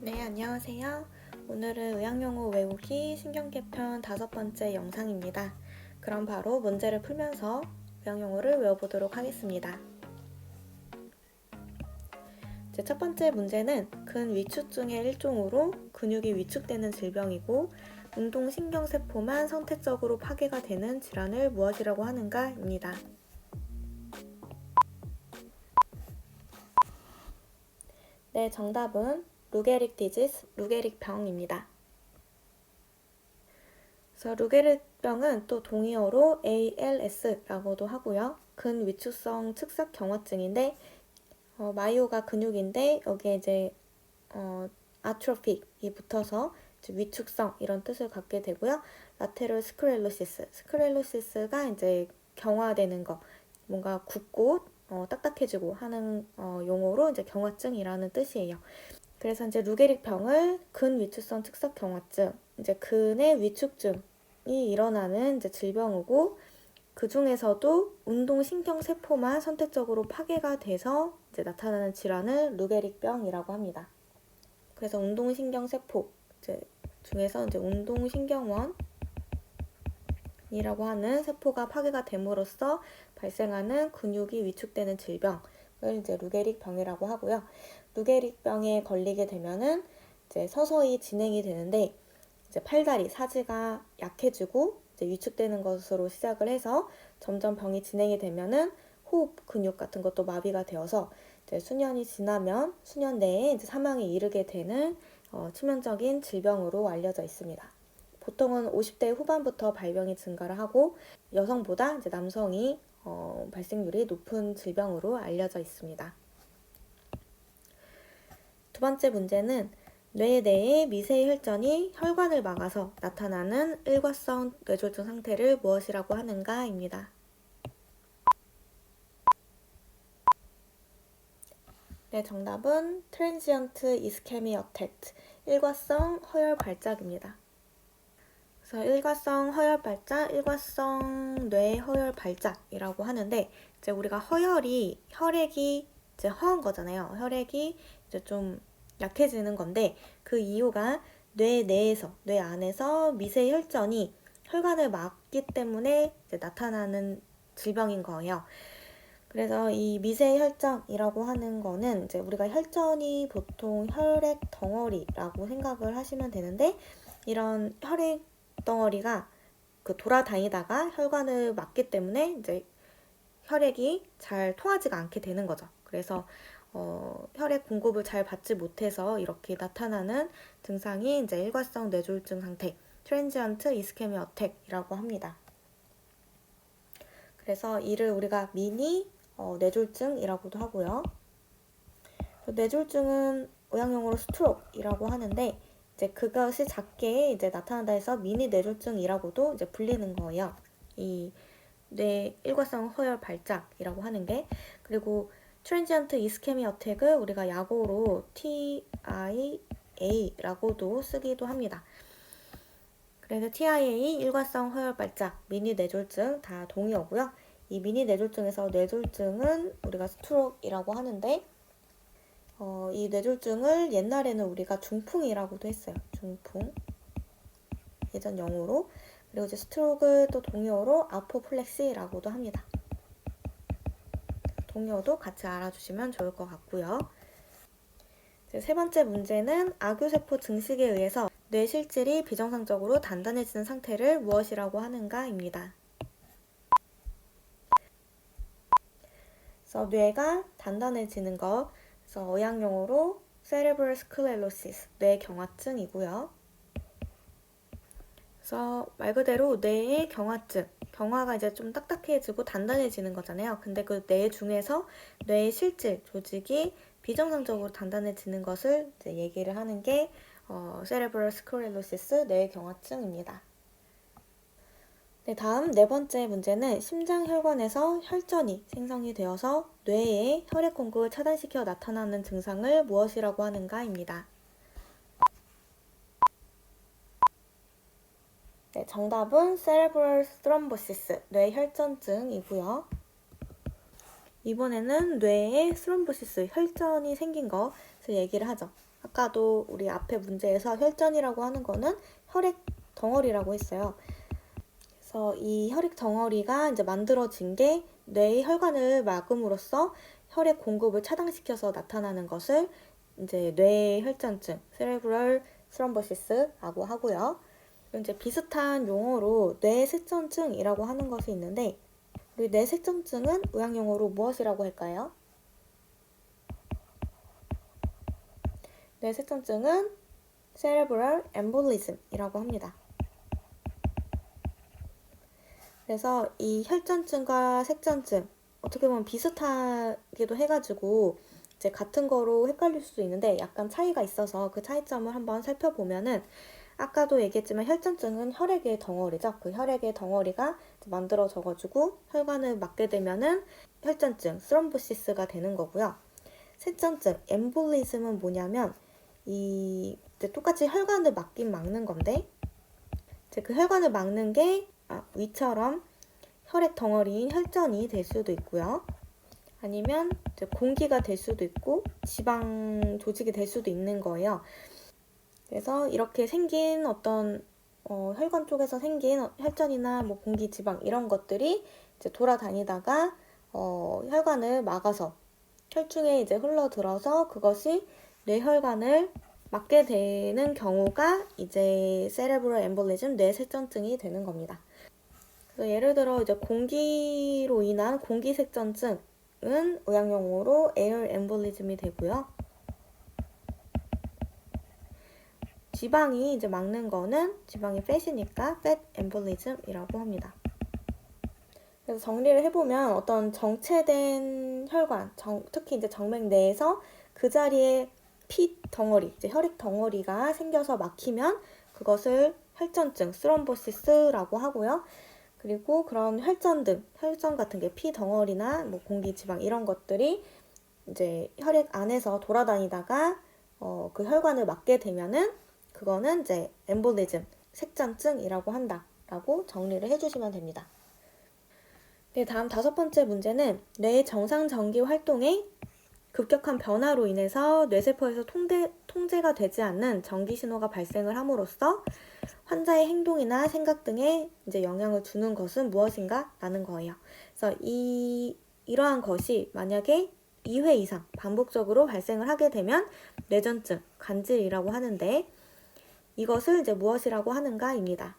네, 안녕하세요. 오늘은 의학용어 외우기 신경개편 5번째 영상입니다. 그럼 바로 문제를 풀면서 의학용어를 외워보도록 하겠습니다. 첫 번째 문제는 근위축증의 일종으로 근육이 위축되는 질병이고 운동신경세포만 선택적으로 파괴가 되는 질환을 무엇이라고 하는가입니다. 네, 정답은 루게릭 디지스, 루게릭 병입니다. 그래서 루게릭병은 또 동의어로 ALS라고도 하고요. 근위축성 측삭경화증인데 마이오가 근육인데 여기에 이제 아트로픽이 붙어서 위축성 이런 뜻을 갖게 되고요. 라테럴 스크렐로시스가 이제 경화되는 거, 뭔가 굳고 딱딱해지고 하는 용어로 이제 경화증이라는 뜻이에요. 그래서 이제 루게릭병을 근위축성 측삭경화증, 이제 근의 위축증이 일어나는 이제 질병이고 그 중에서도 운동신경세포만 선택적으로 파괴가 돼서 이제 나타나는 질환을 루게릭병이라고 합니다. 그래서 운동신경세포 중에서 이제 운동신경원이라고 하는 세포가 파괴가 됨으로써 발생하는 근육이 위축되는 질병을 이제 루게릭병이라고 하고요. 루게릭병에 걸리게 되면은 이제 서서히 진행이 되는데 이제 팔다리, 사지가 약해지고 이제 위축되는 것으로 시작을 해서 점점 병이 진행이 되면은 호흡 근육 같은 것도 마비가 되어서 이제 수년이 지나면 수년 내에 이제 사망에 이르게 되는 치명적인 질병으로 알려져 있습니다. 보통은 50대 후반부터 발병이 증가를 하고 여성보다 이제 남성이 발생률이 높은 질병으로 알려져 있습니다. 두 번째 문제는 뇌 내의 미세 혈전이 혈관을 막아서 나타나는 일과성 뇌졸중 상태를 무엇이라고 하는가입니다. 네, 정답은 Transient Ischemic Attack, 일과성 허혈 발작입니다. 그래서 일과성 허혈 발작, 일과성 뇌 허혈 발작이라고 하는데 이제 우리가 혈액이 이제 허한 거잖아요. 혈액이 이제 좀 약해지는 건데 그 이유가 뇌 내에서, 뇌 안에서 미세 혈전이 혈관을 막기 때문에 이제 나타나는 질병인 거예요. 그래서 이 미세 혈전이라고 하는 거는 이제 우리가 혈전이 보통 혈액 덩어리라고 생각을 하시면 되는데 이런 혈액 덩어리가 돌아다니다가 혈관을 막기 때문에 이제 혈액이 잘 통하지가 않게 되는 거죠. 그래서 혈액 공급을 잘 받지 못해서 이렇게 나타나는 증상이 이제 일과성 뇌졸중 상태, Transient Ischemic Attack이라고 합니다. 그래서 이를 우리가 미니 뇌졸중이라고도 하고요. 뇌졸중은 의학용어로 스트로크이라고 하는데 이제 그것이 작게 이제 나타난다 해서 미니 뇌졸중이라고도 이제 불리는 거예요. 이 뇌 일과성 허혈 발작이라고 하는 게. 그리고 트랜지언트 이스케미 어택을 우리가 약어로 TIA라고도 쓰기도 합니다. 그래서 TIA 일과성 허혈 발작, 미니 뇌졸중 다 동의어고요. 이 미니 뇌졸중에서 뇌졸중은 우리가 스트로크이라고 하는데 이 뇌졸중을 옛날에는 우리가 중풍이라고도 했어요. 중풍. 예전 영어로. 그리고 이제 스트로크 또 동의어로 아포플렉시라고도 합니다. 동의어도 같이 알아주시면 좋을 것 같고요. 세 번째 문제는 악유세포 증식에 의해서 뇌 실질이 비정상적으로 단단해지는 상태를 무엇이라고 하는가입니다. 그래서 뇌가 단단해지는 거, 그래서 의학용어로 cerebral sclerosis, 뇌경화증이고요. 그래서 말 그대로 뇌의 경화증, 경화가 이제 좀 딱딱해지고 단단해지는 거잖아요. 근데 그 뇌 중에서 뇌의 실질, 조직이 비정상적으로 단단해지는 것을 이제 얘기를 하는 게 cerebral sclerosis, 뇌경화증입니다. 네, 다음 네 번째 문제는 심장혈관에서 혈전이 생성이 되어서 뇌에 혈액 공급을 차단시켜 나타나는 증상을 무엇이라고 하는가입니다. 네, 정답은 cerebral thrombosis, 뇌혈전증이고요. 이번에는 뇌에 스럼보시스, 혈전이 생긴 것을 얘기를 하죠. 아까도 우리 앞에 문제에서 혈전이라고 하는 거는 혈액 덩어리라고 했어요. 그래서 이 혈액 덩어리가 이제 만들어진 게 뇌의 혈관을 막음으로써 혈액 공급을 차단시켜서 나타나는 것을 이제 뇌 혈전증, cerebral thrombosis라고 하고요. 이제 비슷한 용어로 뇌색전증이라고 하는 것이 있는데, 우리 뇌색전증은 의학 용어로 무엇이라고 할까요? 뇌색전증은 cerebral embolism이라고 합니다. 그래서 이 혈전증과 색전증 어떻게 보면 비슷하기도 해가지고 이제 같은 거로 헷갈릴 수도 있는데 약간 차이가 있어서 그 차이점을 한번 살펴보면은, 아까도 얘기했지만 혈전증은 혈액의 덩어리죠. 그 혈액의 덩어리가 만들어져가지고 혈관을 막게 되면은 혈전증, 스럼보시스가 되는 거고요. 색전증, 엠볼리즘은 뭐냐면 이제 똑같이 혈관을 막긴 막는 건데, 이제 그 혈관을 막는 게 위처럼 혈액 덩어리인 혈전이 될 수도 있고요. 아니면 이제 공기가 될 수도 있고 지방 조직이 될 수도 있는 거예요. 그래서 이렇게 생긴 어떤 혈관 쪽에서 생긴 혈전이나 뭐 공기, 지방 이런 것들이 이제 돌아다니다가 혈관을 막아서 혈중에 이제 흘러들어서 그것이 뇌혈관을 막게 되는 경우가 이제 세레브럴 엠볼리즘, 뇌색전증이 되는 겁니다. 그래서 예를 들어 이제 공기로 인한 공기색전증은 의학용어로 에어 엠볼리즘이 되고요. 지방이 이제 막는 거는 지방이 팻이니까 팻 엠볼리즘이라고 합니다. 그래서 정리를 해보면 어떤 정체된 혈관, 특히 이제 정맥 내에서 그 자리에 피 덩어리, 이제 혈액 덩어리가 생겨서 막히면 그것을 혈전증, 스럼보시스라고 하고요. 그리고 그런 혈전 같은 게 피 덩어리나 뭐 공기, 지방 이런 것들이 이제 혈액 안에서 돌아다니다가 그 혈관을 막게 되면은 그거는 이제 엠볼리즘, 색전증이라고 한다라고 정리를 해주시면 됩니다. 네, 다음 5번째 문제는 뇌의 정상 전기 활동에 급격한 변화로 인해서 뇌세포에서 통제가 되지 않는 전기 신호가 발생을 함으로써 환자의 행동이나 생각 등에 이제 영향을 주는 것은 무엇인가? 라는 거예요. 그래서 이러한 것이 만약에 2회 이상 반복적으로 발생을 하게 되면 뇌전증, 간질이라고 하는데, 이것을 이제 무엇이라고 하는가입니다.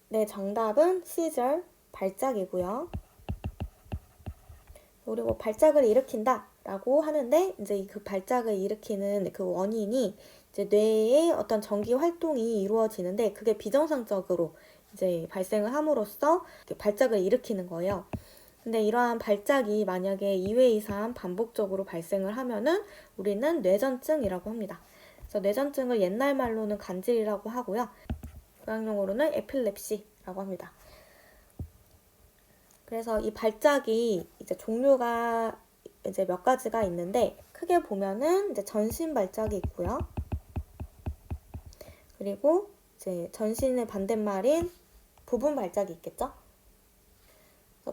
네, 정답은 C절, 발작이고요. 그리고 발작을 일으킨다 라고 하는데, 이제 그 발작을 일으키는 그 원인이 이제 뇌의 어떤 전기 활동이 이루어지는데, 그게 비정상적으로 이제 발생을 함으로써 발작을 일으키는 거예요. 근데 이러한 발작이 만약에 2회 이상 반복적으로 발생을 하면은 우리는 뇌전증이라고 합니다. 그래서 뇌전증을 옛날 말로는 간질이라고 하고요. 의학용어로는 에필랩시라고 합니다. 그래서 이 발작이 이제 종류가 이제 몇 가지가 있는데, 크게 보면은 이제 전신 발작이 있고요. 그리고 이제 전신의 반대말인 부분 발작이 있겠죠.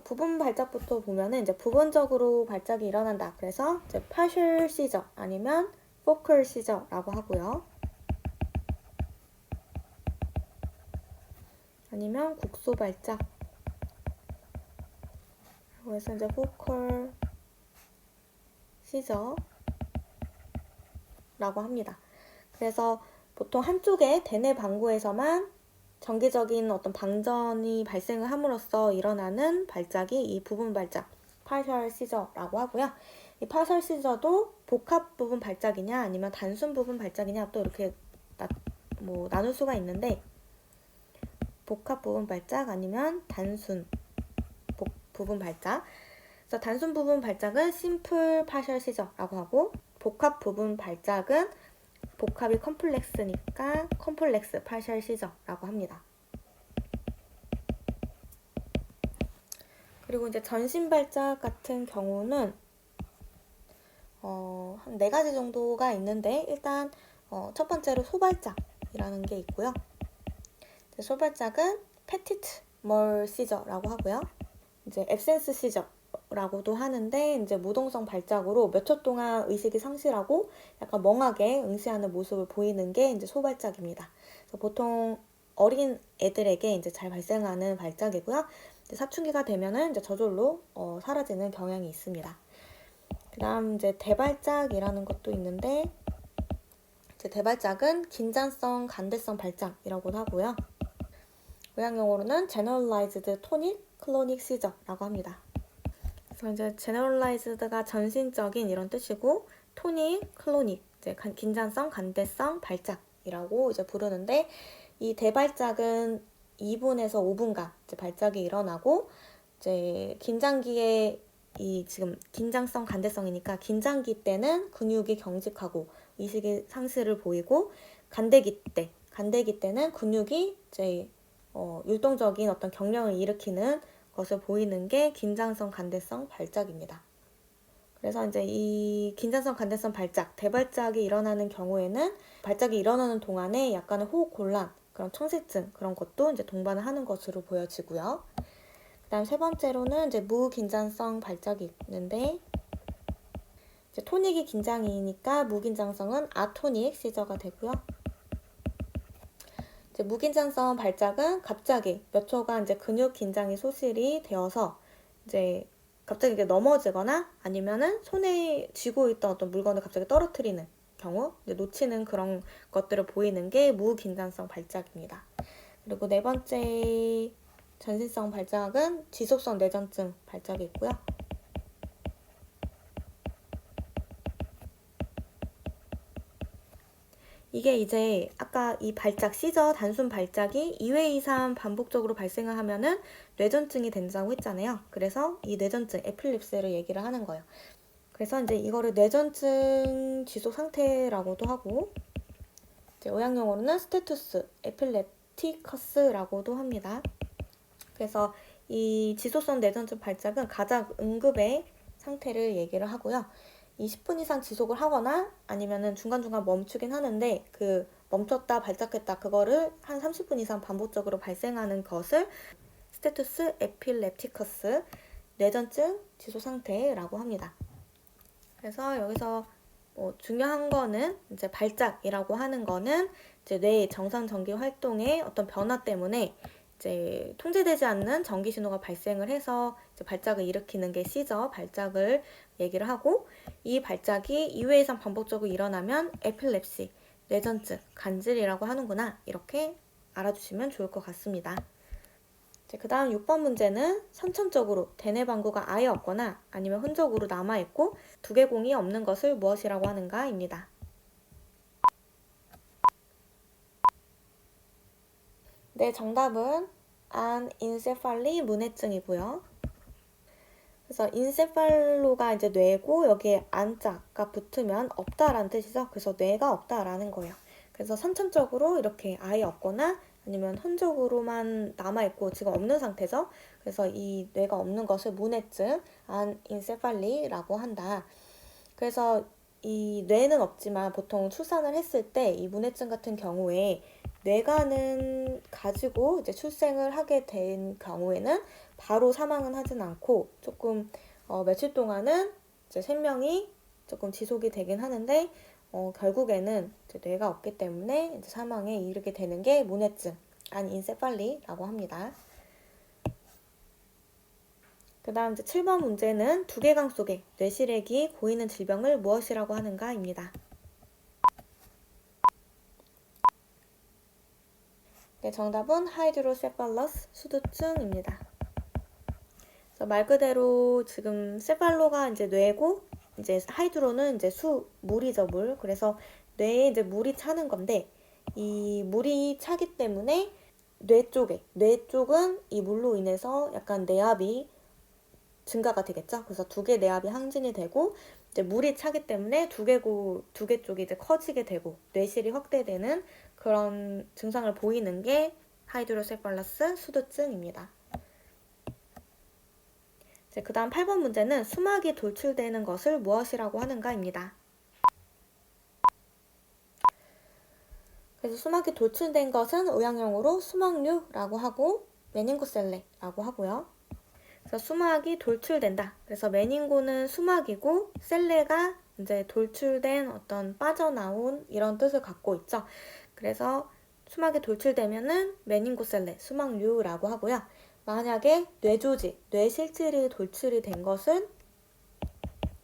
부분 발작부터 보면은 이제 부분적으로 발작이 일어난다. 그래서 이제 partial seizure 아니면 focal seizure라고 하고요. 아니면 국소 발작. 그래서 이제 focal seizure라고 합니다. 그래서 보통 한쪽의 대뇌 방구에서만 정기적인 어떤 방전이 발생을 함으로써 일어나는 발작이 이 부분 발작, partial seizure라고 하고요. 이 partial seizure도 복합 부분 발작이냐 아니면 단순 부분 발작이냐 또 이렇게 나눌 수가 있는데, 복합 부분 발작 아니면 단순 부분 발작. 그래서 단순 부분 발작은 simple partial seizure라고 하고, 복합 부분 발작은 복합이 컴플렉스니까 컴플렉스 partial seizure라고 합니다. 그리고 이제 전신 발작 같은 경우는 한 4가지 정도가 있는데, 일단 첫 번째로 소발작이라는 게 있고요. 소발작은 petit mal seizure라고 하고요. 이제 absence seizure, 시저라고도 하는데 이제 무동성 발작으로 몇 초 동안 의식이 상실하고 약간 멍하게 응시하는 모습을 보이는 게 이제 소발작입니다. 그래서 보통 어린 애들에게 이제 잘 발생하는 발작이고요. 이제 사춘기가 되면은 이제 저절로 사라지는 경향이 있습니다. 그다음 이제 대발작이라는 것도 있는데 이제 대발작은 긴장성 간대성 발작이라고도 하고요. 의학용어로는 Generalized Tonic Clonic Seizure라고 합니다. 그래서 이제 Generalized가 전신적인 이런 뜻이고 Tonic, Clonic 이제 긴장성 간대성 발작이라고 이제 부르는데 이 대발작은 2분에서 5분간 이제 발작이 일어나고 이제 긴장기에 이 지금 긴장성 간대성이니까 긴장기 때는 근육이 경직하고 의식의 상실을 보이고 간대기 때는 근육이 이제 율동적인 어떤 경련을 일으키는 것을 보이는 게 긴장성 간대성 발작입니다. 그래서 이제 이 긴장성 간대성 발작, 대발작이 일어나는 경우에는 발작이 일어나는 동안에 약간의 호흡 곤란, 그런 청색증 그런 것도 이제 동반을 하는 것으로 보여지고요. 그다음 세 번째로는 이제 무긴장성 발작이 있는데 이제 토닉이 긴장이니까 무긴장성은 아토닉 시저가 되고요. 이제 무긴장성 발작은 갑자기 몇 초간 이제 근육 긴장이 소실이 되어서 이제 갑자기 이게 넘어지거나 아니면은 손에 쥐고 있던 어떤 물건을 갑자기 떨어뜨리는 경우, 이제 놓치는 그런 것들을 보이는 게 무긴장성 발작입니다. 그리고 네 번째 전신성 발작은 지속성 뇌전증 발작이 있고요. 이게 이제 아까 이 발작, 시저 단순 발작이 2회 이상 반복적으로 발생을 하면은 뇌전증이 된다고 했잖아요. 그래서 이 뇌전증, 에필립스를 얘기를 하는 거예요. 그래서 이제 이거를 뇌전증 지속 상태라고도 하고 이제 의학용어로는 스테투스 에필lep티커스라고도 합니다. 그래서 이 지속성 뇌전증 발작은 가장 응급의 상태를 얘기를 하고요. 이 10분 이상 지속을 하거나 아니면은 중간중간 멈추긴 하는데 그 멈췄다 발작했다 그거를 한 30분 이상 반복적으로 발생하는 것을 스테투스 에필lep티커스 뇌전증 지속 상태라고 합니다. 그래서 여기서 중요한 거는 이제 발작이라고 하는 거는 이제 뇌의 정상 전기 활동의 어떤 변화 때문에 이제 통제되지 않는 전기 신호가 발생을 해서 이제 발작을 일으키는 게 시저 발작을 얘기를 하고 이 발작이 2회 이상 반복적으로 일어나면 에필lep시, 뇌전증, 간질이라고 하는구나 이렇게 알아주시면 좋을 것 같습니다. 그 다음 6번 문제는 선천적으로 대뇌 방구가 아예 없거나 아니면 흔적으로 남아있고 두개공이 없는 것을 무엇이라고 하는가입니다. 네, 정답은 안인세팔리 문해증이고요. 그래서 인세팔로가 이제 뇌고 여기에 안자가 붙으면 없다라는 뜻이죠. 그래서 뇌가 없다라는 거예요. 그래서 선천적으로 이렇게 아예 없거나 아니면 흔적으로만 남아있고 지금 없는 상태죠. 그래서 이 뇌가 없는 것을 문해증, 안인세팔리라고 한다. 그래서 이 뇌는 없지만 보통 출산을 했을 때 이 문해증 같은 경우에 뇌관은 가지고 이제 출생을 하게 된 경우에는 바로 사망은 하진 않고 조금 며칠 동안은 이제 생명이 조금 지속이 되긴 하는데 결국에는 이제 뇌가 없기 때문에 이제 사망에 이르게 되는 게 문해증, 안인세팔리라고 합니다. 그 다음 이제 7번 문제는 두개강 속에 뇌시래기 고이는 질병을 무엇이라고 하는가입니다. 네, 정답은 하이드로세팔러스 수두증입니다. 그래서 말 그대로 지금 세팔로가 이제 뇌고 이제 하이드로는 이제 물이죠, 물. 그래서 뇌에 이제 물이 차는 건데 이 물이 차기 때문에 뇌 쪽은 이 물로 인해서 약간 내압이 증가가 되겠죠. 그래서 두 개 내압이 항진이 되고 이제 물이 차기 때문에 두 개 쪽이 이제 커지게 되고 뇌실이 확대되는 그런 증상을 보이는 게 하이드로세팔러스 수두증입니다. 그 다음 8번 문제는 수막이 돌출되는 것을 무엇이라고 하는가입니다. 그래서 수막이 돌출된 것은 의학용어로 수막류라고 하고 메닝고셀레라고 하고요. 그래서 수막이 돌출된다. 그래서 메닝고는 수막이고 셀레가 이제 돌출된 어떤 빠져나온 이런 뜻을 갖고 있죠. 그래서 수막이 돌출되면은 메닝고셀레, 수막류라고 하고요. 만약에 뇌조직, 뇌실질이 돌출이 된 것은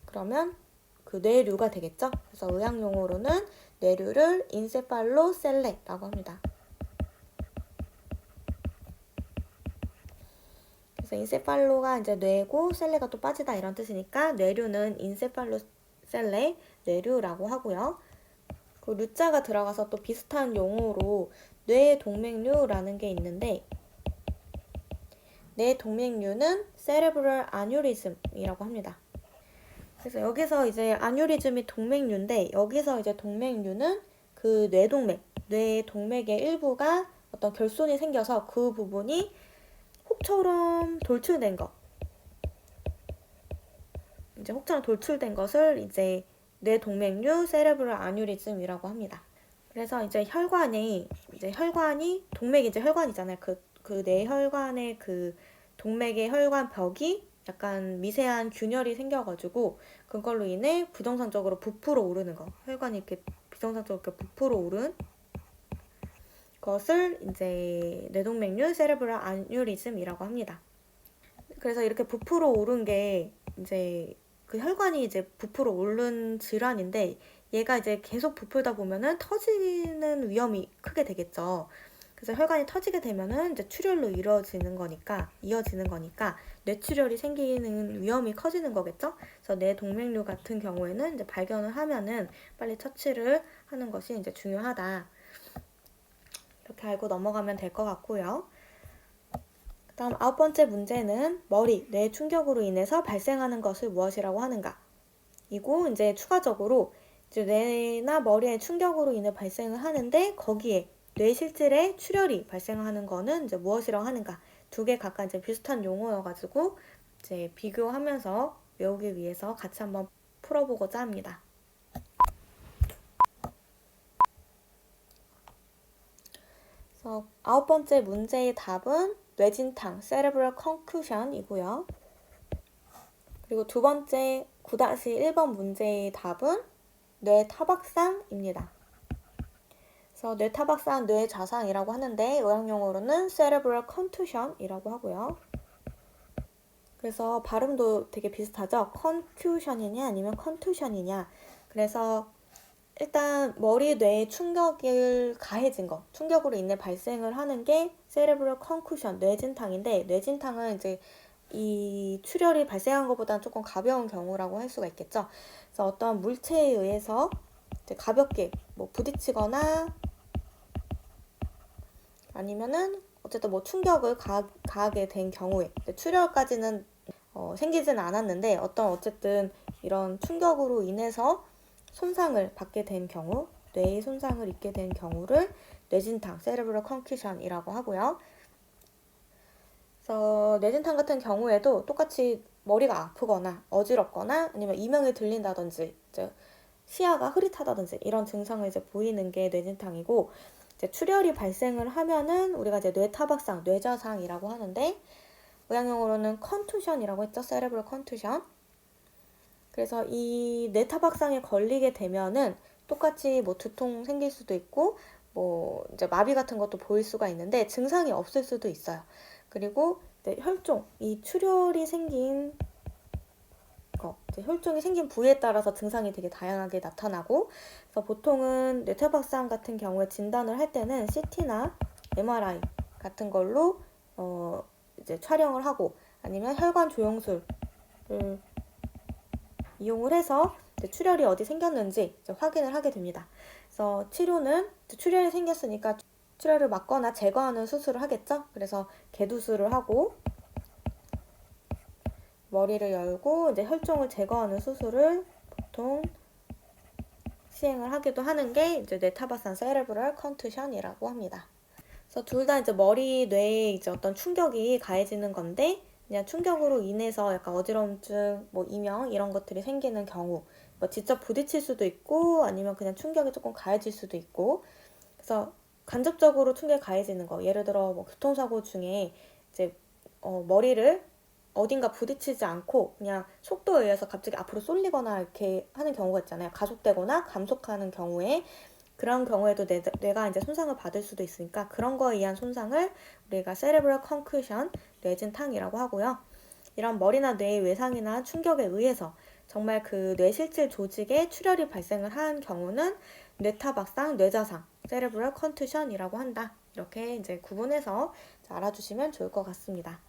그러면 그 뇌류가 되겠죠. 그래서 의학용어로는 뇌류를 인세팔로셀레라고 합니다. 그래서 인세팔로가 이제 뇌고 셀레가 또 빠지다 이런 뜻이니까 뇌류는 인세팔로셀레, 뇌류라고 하고요. 그 류자가 들어가서 또 비슷한 용어로 뇌동맥류라는 게 있는데 뇌동맥류는 세레브럴 아뉴리즘이라고 합니다. 그래서 여기서 이제 아뉴리즘이 동맥류인데 여기서 이제 동맥류는 그 뇌동맥, 뇌동맥의 일부가 어떤 결손이 생겨서 그 부분이 혹처럼 돌출된 것, 이제 혹처럼 돌출된 것을 이제 뇌동맥류 세레브럴 아뉴리즘이라고 합니다. 그래서 이제 혈관이 동맥이 이제 혈관이잖아요. 그 뇌혈관의 그 동맥의 혈관 벽이 약간 미세한 균열이 생겨가지고 그걸로 인해 부정상적으로 부풀어 오르는 거, 혈관이 이렇게 비정상적으로 이렇게 부풀어 오른 것을 이제 뇌동맥류 세레브럴 아뉴리즘이라고 합니다. 그래서 이렇게 부풀어 오른 게 이제 그 혈관이 이제 부풀어 오른 질환인데 얘가 이제 계속 부풀다 보면은 터지는 위험이 크게 되겠죠. 그래서 혈관이 터지게 되면은 이제 출혈로 이어지는 거니까 뇌출혈이 생기는 위험이 커지는 거겠죠. 그래서 뇌동맥류 같은 경우에는 이제 발견을 하면은 빨리 처치를 하는 것이 이제 중요하다. 이렇게 알고 넘어가면 될 것 같고요. 다음 9번째 문제는 머리, 뇌 충격으로 인해서 발생하는 것을 무엇이라고 하는가? 이고 이제 추가적으로 이제 뇌나 머리의 충격으로 인해 발생을 하는데 거기에 뇌 실질에 출혈이 발생하는 거는 이제 무엇이라고 하는가? 두 개 각각 이제 비슷한 용어여가지고 이제 비교하면서 외우기 위해서 같이 한번 풀어보고자 합니다. 그래서 9번째 문제의 답은 뇌진탕, cerebral concussion이고요. 그리고 두 번째 9-1번 문제의 답은 뇌타박상입니다. 그래서 뇌타박상, 뇌자상이라고 하는데 의학용어로는 cerebral contusion이라고 하고요. 그래서 발음도 되게 비슷하죠. concussion이냐 아니면 contusion이냐. 그래서 일단 머리 뇌에 충격을 가해진 거, 충격으로 인해 발생을 하는 게 cerebral concussion, 뇌진탕인데 뇌진탕은 이제 이 출혈이 발생한 것보다는 조금 가벼운 경우라고 할 수가 있겠죠. 그래서 어떤 물체에 의해서 이제 가볍게 뭐 부딪히거나 아니면은 어쨌든 뭐 충격을 가하게 된 경우에 출혈까지는 생기지는 않았는데 어쨌든 이런 충격으로 인해서 손상을 받게 된 경우, 뇌의 손상을 입게 된 경우를 뇌진탕, cerebral concussion이라고 하고요. 그래서 뇌진탕 같은 경우에도 똑같이 머리가 아프거나 어지럽거나 아니면 이명이 들린다든지 시야가 흐릿하다든지 이런 증상을 이제 보이는 게 뇌진탕이고 이제 출혈이 발생을 하면은 우리가 이제 뇌타박상, 뇌자상이라고 하는데 의학용어로는 컨투션이라고 했죠. cerebral contusion. 그래서 이 뇌타박상에 걸리게 되면은 똑같이 뭐 두통 생길 수도 있고 뭐 이제 마비 같은 것도 보일 수가 있는데 증상이 없을 수도 있어요. 그리고 이제 혈종, 이 출혈이 생긴 혈종이 생긴 부위에 따라서 증상이 되게 다양하게 나타나고 그래서 보통은 뇌타박상 같은 경우에 진단을 할 때는 CT나 MRI 같은 걸로 이제 촬영을 하고 아니면 혈관 조영술을 이용을 해서 출혈이 어디 생겼는지 확인을 하게 됩니다. 그래서 치료는 출혈이 생겼으니까 출혈을 막거나 제거하는 수술을 하겠죠. 그래서 개두술을 하고 머리를 열고 이제 혈종을 제거하는 수술을 보통 시행을 하기도 하는 게 이제 뇌타박상 cerebral contusion이라고 합니다. 그래서 둘 다 이제 머리, 뇌에 이제 어떤 충격이 가해지는 건데 그냥 충격으로 인해서 약간 어지러움증, 뭐 이명 이런 것들이 생기는 경우, 뭐 직접 부딪힐 수도 있고 아니면 그냥 충격이 조금 가해질 수도 있고, 그래서 간접적으로 충격이 가해지는 거, 예를 들어 뭐 교통사고 중에 이제 머리를 어딘가 부딪히지 않고 그냥 속도에 의해서 갑자기 앞으로 쏠리거나 이렇게 하는 경우가 있잖아요. 가속되거나 감속하는 경우에 그런 경우에도 뇌가 이제 손상을 받을 수도 있으니까 그런 거에 의한 손상을 우리가 cerebral concussion, 뇌진탕이라고 하고요. 이런 머리나 뇌의 외상이나 충격에 의해서 정말 그 뇌실질 조직에 출혈이 발생을 한 경우는 뇌타박상, 뇌자상, cerebral contusion이라고 한다. 이렇게 이제 구분해서 알아주시면 좋을 것 같습니다.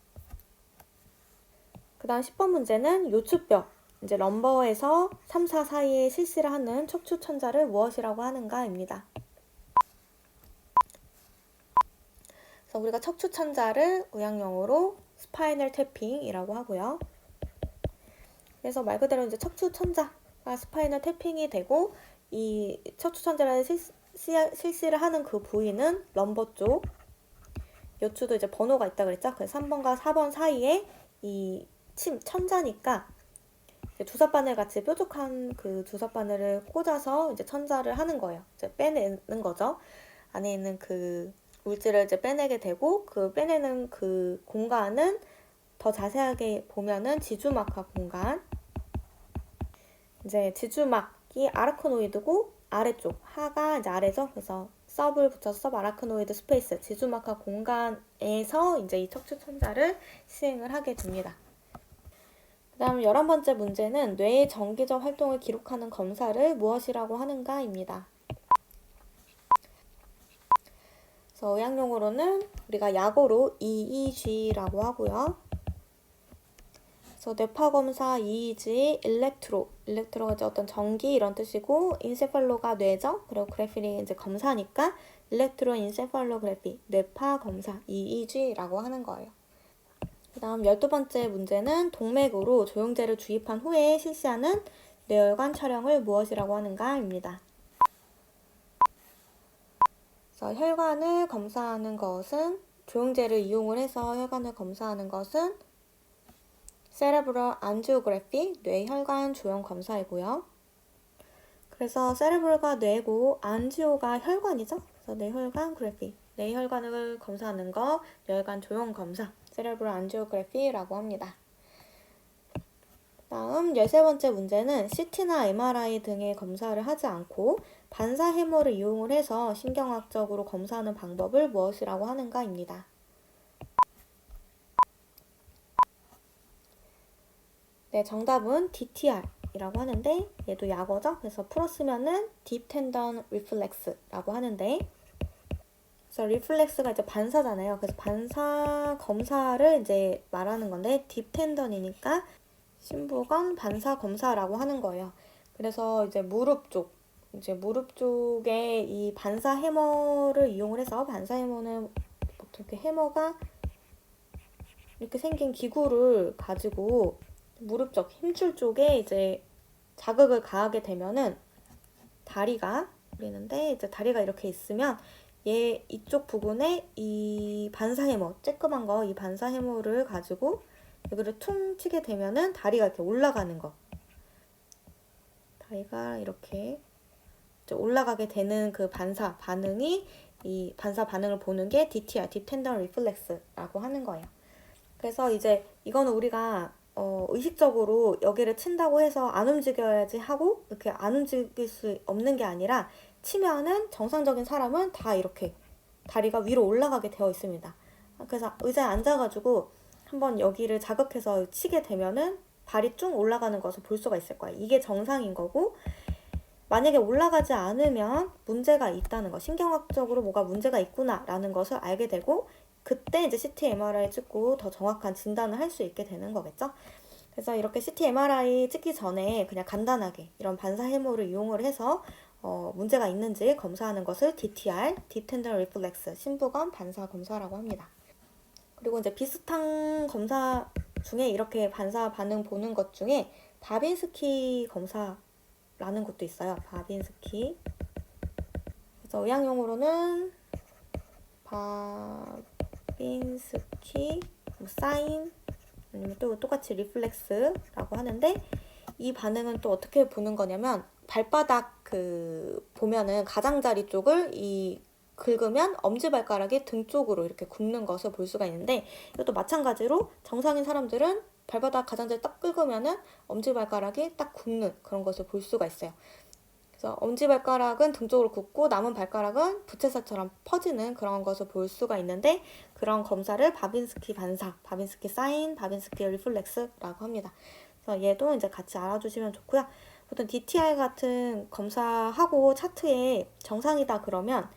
그 다음 10번 문제는 요추뼈, 이제 럼버에서 3, 4 사이에 실시를 하는 척추천자를 무엇이라고 하는가입니다. 그래서 우리가 척추천자를 의학용어로 스파이널 태핑이라고 하고요. 그래서 말 그대로 이제 척추천자가 스파이널 태핑이 되고 이 척추천자를 실시를 하는 그 부위는 럼버 쪽. 요추도 이제 번호가 있다 그랬죠. 그래서 3번과 4번 사이에 이 천자니까 주사바늘 같이 뾰족한 그 주사바늘을 꽂아서 이제 천자를 하는 거예요. 이제 빼내는 거죠. 안에 있는 그 물질을 이제 빼내게 되고 그 빼내는 그 공간은 더 자세하게 보면은 지주막하 공간. 이제 지주막이 아라크노이드고 아래쪽 하가 이제 아래죠. 그래서 서브를 붙여서 서브 아라크노이드 스페이스 지주막하 공간에서 이제 이 척추천자를 시행을 하게 됩니다. 그 다음 11번째 문제는 뇌의 정기적 활동을 기록하는 검사를 무엇이라고 하는가입니다. 그래서 의학용어로는 우리가 약어로 EEG라고 하고요. 그래서 뇌파검사 EEG, 일렉트로가 이제 어떤 전기 이런 뜻이고 인세팔로가 뇌죠. 그리고 그래피는 이제 검사니까 일렉트로 인세팔로그래피, 뇌파검사 EEG라고 하는 거예요. 그 다음 12번째 문제는 동맥으로 조영제를 주입한 후에 실시하는 뇌혈관 촬영을 무엇이라고 하는가입니다. 그래서 혈관을 검사하는 것은 조영제를 이용을 해서 혈관을 검사하는 것은 cerebral angiography, 뇌혈관 조형 검사이고요. 그래서 cerebral가 뇌고 angio가 혈관이죠. 그래서 뇌혈관 그래피, 뇌혈관을 검사하는 거, 뇌혈관 조형 검사, cerebral angiography라고 합니다. 다음 13번째 문제는 CT나 MRI 등의 검사를 하지 않고 반사 해머를 이용을 해서 신경학적으로 검사하는 방법을 무엇이라고 하는가입니다. 네, 정답은 DTR이라고 하는데 얘도 약어죠. 그래서 풀었으면은 Deep Tendon Reflex라고 하는데 그래서 리플렉스가 이제 반사잖아요. 그래서 반사 검사를 이제 말하는 건데 딥 텐던이니까 심부관 반사 검사라고 하는 거예요. 그래서 이제 무릎 쪽에 이 반사 해머를 이용을 해서 반사 해머는 어떻게 해머가 이렇게 생긴 기구를 가지고 무릎 쪽 힘줄 쪽에 이제 자극을 가하게 되면은 다리가 우리는데 이제 다리가 이렇게 있으면 얘 이쪽 부분에 이 반사 해머 쬐끄만 거 이 반사 해머를 가지고 여기를 퉁 치게 되면은 다리가 이렇게 올라가는 거. 다리가 이렇게 올라가게 되는 그 반사 반응이 이 반사 반응을 보는 게 DTR, Deep Tendon Reflex라고 하는 거예요. 그래서 이제 이거는 우리가 의식적으로 여기를 친다고 해서 안 움직여야지 하고 이렇게 안 움직일 수 없는 게 아니라 치면은 정상적인 사람은 다 이렇게 다리가 위로 올라가게 되어 있습니다. 그래서 의자에 앉아가지고 한번 여기를 자극해서 치게 되면은 발이 쭉 올라가는 것을 볼 수가 있을 거예요. 이게 정상인 거고 만약에 올라가지 않으면 문제가 있다는 거, 신경학적으로 뭐가 문제가 있구나라는 것을 알게 되고 그때 이제 CT, MRI 찍고 더 정확한 진단을 할 수 있게 되는 거겠죠. 그래서 이렇게 CT, MRI 찍기 전에 그냥 간단하게 이런 반사 해모를 이용을 해서 문제가 있는지 검사하는 것을 DTR, Deep Tendon Reflex, 심부관 반사 검사라고 합니다. 그리고 이제 비슷한 검사 중에 이렇게 반사 반응 보는 것 중에 바빈스키 검사라는 것도 있어요. 바빈스키. 그래서 의학용어로는 바빈스키, 사인, 아니면 또 똑같이 리플렉스라고 하는데 이 반응은 또 어떻게 보는 거냐면 발바닥 보면은 가장자리 쪽을 긁으면 엄지발가락이 등 쪽으로 이렇게 굽는 것을 볼 수가 있는데 이것도 마찬가지로 정상인 사람들은 발바닥 가장자리 딱 긁으면은 엄지발가락이 딱 굽는 그런 것을 볼 수가 있어요. 그래서 엄지발가락은 등 쪽으로 굽고 남은 발가락은 부채살처럼 퍼지는 그런 것을 볼 수가 있는데 그런 검사를 바빈스키 반사, 바빈스키 사인, 바빈스키 리플렉스라고 합니다. 그래서 얘도 이제 같이 알아주시면 좋고요. 보통 DTR 같은 검사하고 차트에 정상이다 그러면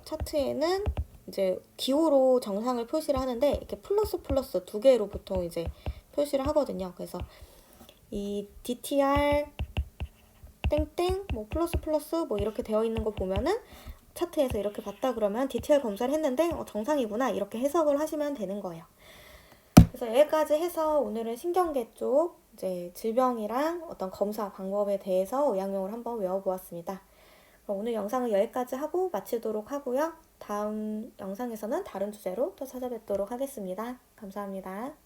차트에는 이제 기호로 정상을 표시를 하는데 이렇게 플러스 플러스 두 개로 보통 이제 표시를 하거든요. 그래서 이 DTR 땡땡 뭐 플러스 플러스 뭐 이렇게 되어 있는 거 보면은 차트에서 이렇게 봤다 그러면 DTR 검사를 했는데 정상이구나 이렇게 해석을 하시면 되는 거예요. 그래서 여기까지 해서 오늘은 신경계 쪽 이제 질병이랑 어떤 검사 방법에 대해서 의학용어를 한번 외워보았습니다. 그럼 오늘 영상은 여기까지 하고 마치도록 하고요. 다음 영상에서는 다른 주제로 또 찾아뵙도록 하겠습니다. 감사합니다.